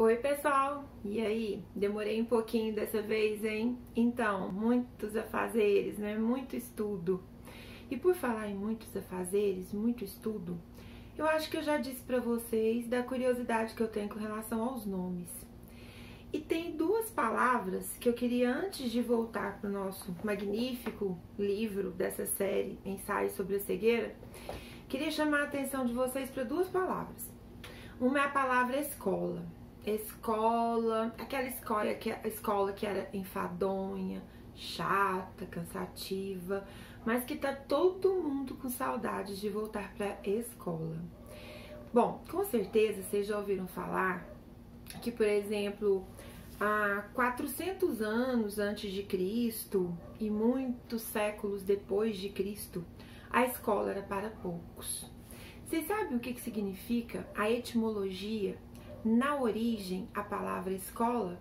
Oi pessoal, e aí? Demorei um pouquinho dessa vez, hein? Então, muitos afazeres, né? Muito estudo. E por falar em muitos afazeres, muito estudo, eu acho que eu já disse pra vocês da curiosidade que eu tenho com relação aos nomes. E tem duas palavras que eu queria, antes de voltar pro nosso magnífico livro dessa série, Ensaios sobre a Cegueira, queria chamar a atenção de vocês para duas palavras. Uma é a palavra escola. Escola, aquela escola que era enfadonha, chata, cansativa, mas que tá todo mundo com saudades de voltar pra escola. Bom, com certeza vocês já ouviram falar que, por exemplo, há 400 anos antes de Cristo e muitos séculos depois de Cristo, a escola era para poucos. Vocês sabem o que significa a etimologia? Na origem, a palavra escola?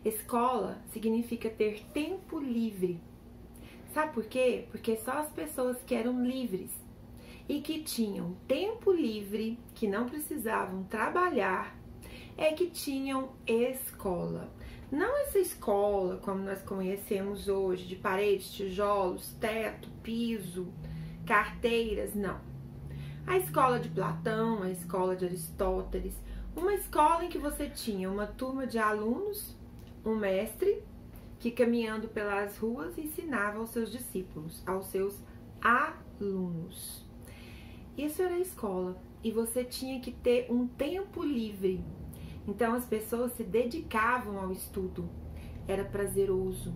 Escola significa ter tempo livre. Sabe por quê? Porque só as pessoas que eram livres e que tinham tempo livre, que não precisavam trabalhar, é que tinham escola. Não essa escola como nós conhecemos hoje, de paredes, tijolos, teto, piso, carteiras, não. A escola de Platão, a escola de Aristóteles, uma escola em que você tinha uma turma de alunos, um mestre, que caminhando pelas ruas ensinava aos seus discípulos, aos seus alunos. Isso era a escola, e você tinha que ter um tempo livre. Então as pessoas se dedicavam ao estudo, era prazeroso.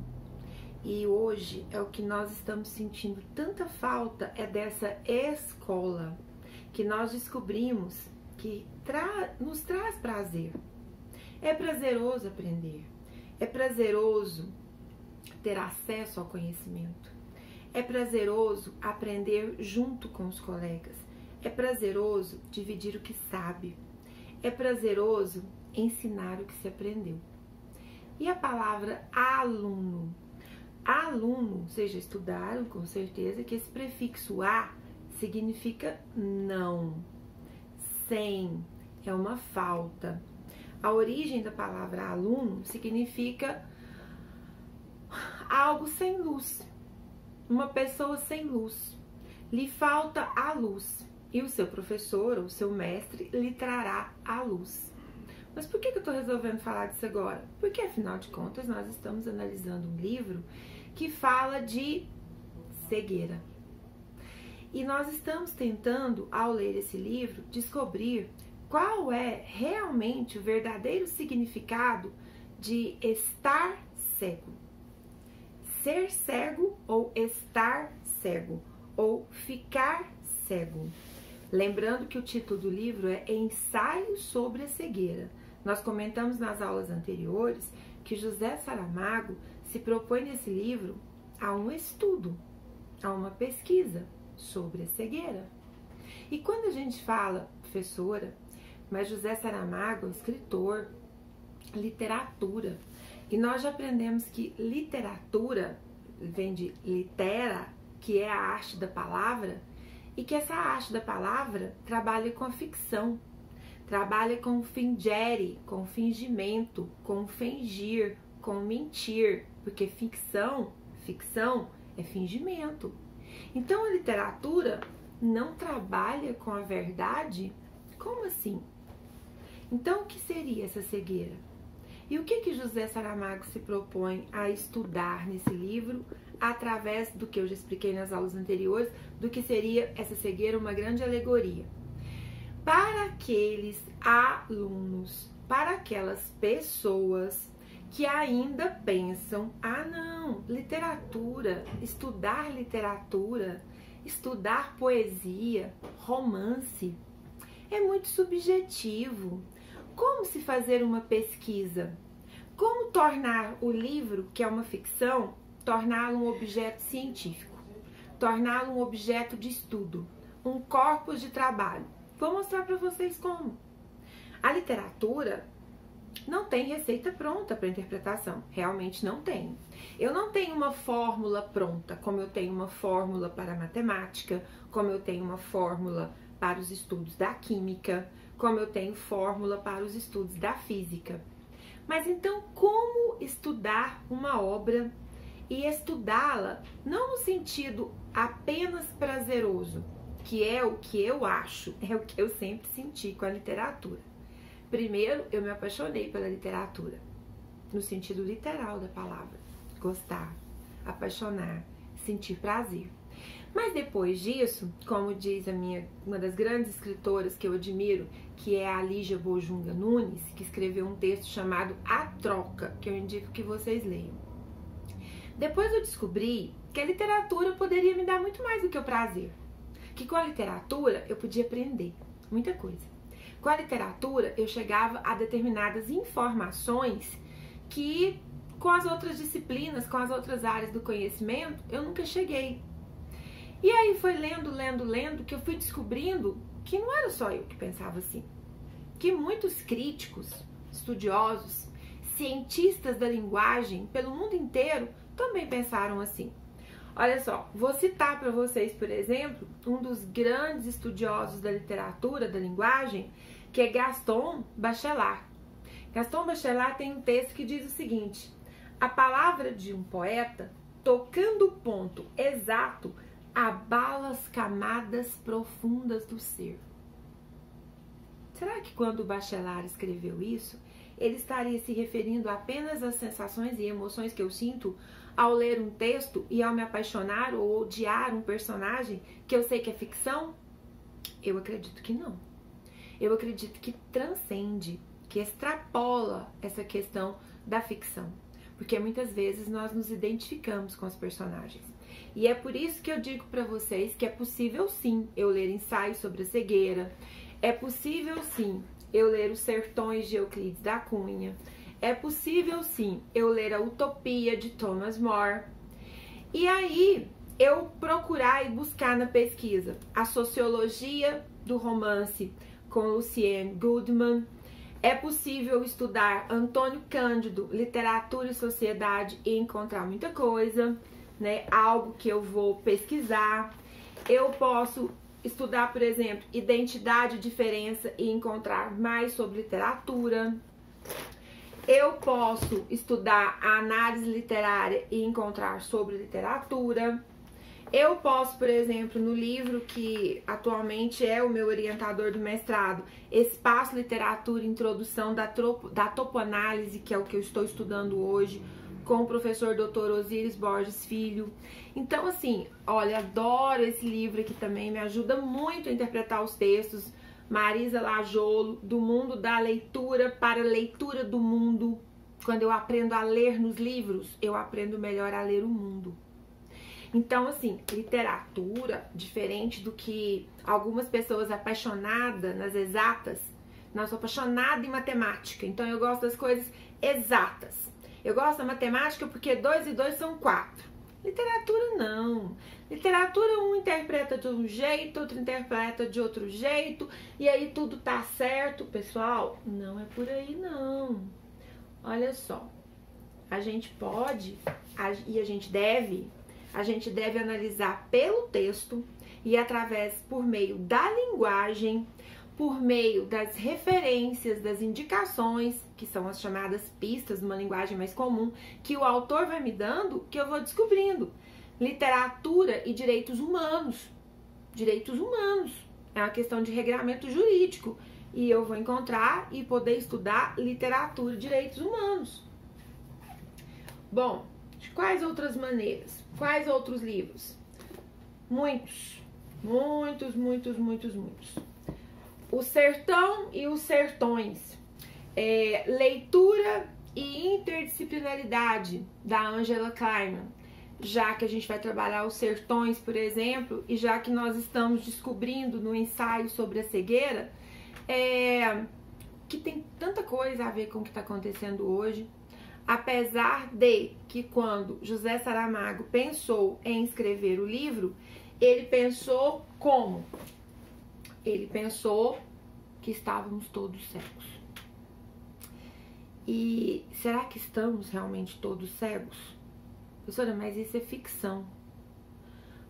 E hoje é o que nós estamos sentindo tanta falta, é dessa escola, que nós descobrimos que nos traz prazer. É prazeroso aprender, é prazeroso ter acesso ao conhecimento, é prazeroso aprender junto com os colegas, é prazeroso dividir o que sabe, é prazeroso ensinar o que se aprendeu. E a palavra aluno? Aluno, vocês já estudaram com certeza que esse prefixo a significa não, sem, é uma falta. A origem da palavra aluno significa algo sem luz, uma pessoa sem luz. Lhe falta a luz e o seu professor ou o seu mestre lhe trará a luz. Mas por que eu estou resolvendo falar disso agora? Porque afinal de contas nós estamos analisando um livro que fala de cegueira. E nós estamos tentando, ao ler esse livro, descobrir qual é realmente o verdadeiro significado de estar cego. Ser cego ou estar cego, ou ficar cego. Lembrando que o título do livro é Ensaios sobre a Cegueira. Nós comentamos nas aulas anteriores que José Saramago se propõe nesse livro a um estudo, a uma pesquisa sobre a cegueira. E quando a gente fala professora, mas José Saramago é escritor, literatura, e nós já aprendemos que literatura vem de litera, que é a arte da palavra, e que essa arte da palavra trabalha com a ficção, trabalha com o fingere, com o fingimento, com o fingir, com o mentir, porque ficção é fingimento. Então a literatura não trabalha com a verdade? Como assim? Então o que seria essa cegueira? E o que José Saramago se propõe a estudar nesse livro, através do que eu já expliquei nas aulas anteriores, do que seria essa cegueira, uma grande alegoria? Para aqueles alunos, para aquelas pessoas que ainda pensam, ah não, literatura, estudar poesia, romance, é muito subjetivo. Como se fazer uma pesquisa? Como tornar o livro, que é uma ficção, torná-lo um objeto científico? Torná-lo um objeto de estudo, um corpus de trabalho? Vou mostrar para vocês como. A literatura não tem receita pronta para interpretação, realmente não tem. Eu não tenho uma fórmula pronta, como eu tenho uma fórmula para a matemática, como eu tenho uma fórmula para os estudos da química, como eu tenho fórmula para os estudos da física. Mas então, como estudar uma obra e estudá-la não no sentido apenas prazeroso, que é o que eu acho, é o que eu sempre senti com a literatura. Primeiro, eu me apaixonei pela literatura, no sentido literal da palavra. Gostar, apaixonar, sentir prazer. Mas depois disso, como diz uma das grandes escritoras que eu admiro, que é a Lígia Bojunga Nunes, que escreveu um texto chamado A Troca, que eu indico que vocês leiam. Depois eu descobri que a literatura poderia me dar muito mais do que o prazer. Que com a literatura eu podia aprender muita coisa. Com a literatura eu chegava a determinadas informações que com as outras disciplinas, com as outras áreas do conhecimento, eu nunca cheguei. E aí foi lendo, que eu fui descobrindo que não era só eu que pensava assim. Que muitos críticos, estudiosos, cientistas da linguagem pelo mundo inteiro também pensaram assim. Olha só, vou citar para vocês, por exemplo, um dos grandes estudiosos da literatura, da linguagem, que é Gaston Bachelard. Gaston Bachelard tem um texto que diz o seguinte: a palavra de um poeta, tocando o ponto exato, abala as camadas profundas do ser. Será que quando o Bachelard escreveu isso, ele estaria se referindo apenas às sensações e emoções que eu sinto ao ler um texto e ao me apaixonar ou odiar um personagem que eu sei que é ficção? Eu acredito que não. Eu acredito que transcende, que extrapola essa questão da ficção. Porque muitas vezes nós nos identificamos com os personagens. E é por isso que eu digo para vocês que é possível sim eu ler ensaios sobre a cegueira, é possível sim eu ler Os Sertões de Euclides da Cunha, é possível sim eu ler A Utopia de Thomas More, e aí eu procurar e buscar na pesquisa a sociologia do romance com Lucienne Goodman. É possível estudar Antônio Cândido, Literatura e Sociedade, e encontrar muita coisa, né? Algo que eu vou pesquisar. Eu posso estudar, por exemplo, Identidade e Diferença e encontrar mais sobre literatura. Eu posso estudar a análise literária e encontrar sobre literatura. Eu posso, por exemplo, no livro que atualmente é o meu orientador do mestrado, Espaço, Literatura, Introdução da Topoanálise, que é o que eu estou estudando hoje, com o professor Dr. Osíris Borges Filho. Então, assim, olha, adoro esse livro aqui também, me ajuda muito a interpretar os textos. Marisa Lajolo, Do Mundo da Leitura para a Leitura do Mundo. Quando eu aprendo a ler nos livros, eu aprendo melhor a ler o mundo. Então, assim, literatura, diferente do que algumas pessoas apaixonadas nas exatas, não, eu sou apaixonada em matemática, então eu gosto das coisas exatas. Eu gosto da matemática porque 2 e 2 são 4. Literatura não. Literatura um interpreta de um jeito, outro interpreta de outro jeito, e aí tudo tá certo. Pessoal, não é por aí não. Olha só, a gente pode e a gente deve analisar pelo texto e por meio da linguagem, por meio das referências, das indicações, que são as chamadas pistas, numa linguagem mais comum, que o autor vai me dando, que eu vou descobrindo. Literatura e direitos humanos. Direitos humanos. É uma questão de regramento jurídico. E eu vou encontrar e poder estudar literatura e direitos humanos. Bom, de quais outras maneiras? Quais outros livros? Muitos. Muitos. O Sertão e os Sertões. Leitura e interdisciplinaridade, da Angela Kleiman. Já que a gente vai trabalhar os sertões, por exemplo, e já que nós estamos descobrindo no ensaio sobre a cegueira, que tem tanta coisa a ver com o que está acontecendo hoje. Apesar de que quando José Saramago pensou em escrever o livro, ele pensou como? Ele pensou que estávamos todos cegos. E será que estamos realmente todos cegos? Professora, mas isso é ficção.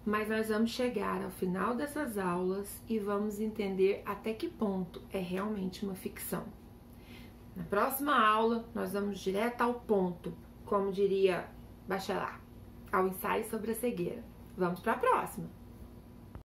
mas nós vamos chegar ao final dessas aulas e vamos entender até que ponto é realmente uma ficção. Na próxima aula, nós vamos direto ao ponto, como diria Bachelard, ao ensaio sobre a cegueira. Vamos para a próxima!